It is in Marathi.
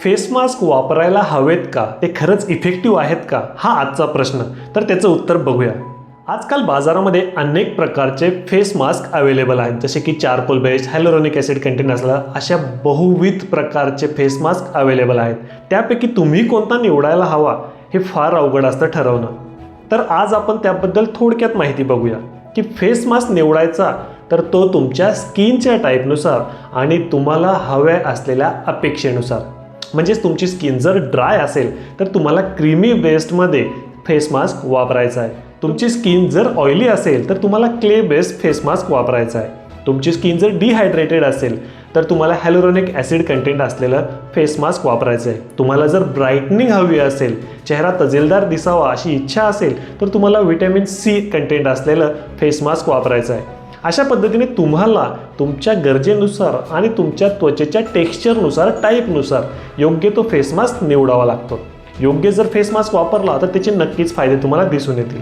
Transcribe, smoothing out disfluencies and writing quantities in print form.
फेस मास्क वापरायला हवेत का? ते खरंच इफेक्टिव्ह आहेत का? हा आजचा प्रश्न. तर त्याचं उत्तर बघूया. आजकाल बाजारामध्ये अनेक प्रकारचे फेस मास्क अवेलेबल आहेत, जसे की चारकोल बेस्ड, हायलोरोनिक ॲसिड कंटेंट असलेला अशा बहुविध प्रकारचे फेस मास्क अवेलेबल आहेत. त्यापैकी तुम्ही कोणता निवडायला हवा हे फार अवघड असतं ठरवणं. तर आज आपण त्याबद्दल थोडक्यात माहिती बघूया की फेस मास्क निवडायचा तर तो तुमच्या स्किनच्या टाईपनुसार आणि तुम्हाला हव्या असलेल्या अपेक्षेनुसार. म्हणजेच तुमची स्किन जर ड्राय असेल तर तुम्हाला क्रीमी बेस्डमध्ये फेस मास्क वापरायचा आहे. तुमची स्किन जर ऑइली असेल तर तुम्हाला क्ले बेस्ड फेस मास्क वापरायचा आहे. तुमची स्किन जर डिहायड्रेटेड असेल तर तुम्हाला हायलोरोनिक ॲसिड कंटेंट असलेलं फेस मास्क वापरायचं आहे. तुम्हाला जर ब्राईटनिंग हवी असेल, चेहरा तजेलदार दिसावा अशी इच्छा असेल तर तुम्हाला व्हिटॅमिन सी कंटेंट असलेलं फेस मास्क वापरायचं आहे. अशा पद्धतीने तुम्हाला तुमच्या गरजेनुसार आणि तुमच्या त्वचेच्या टेक्स्चरनुसार, टाईपनुसार योग्य तो फेस मास्क निवडावा लागतो. योग्य जर फेस मास्क वापरला तर त्याचे नक्कीच फायदे तुम्हाला दिसून येतील.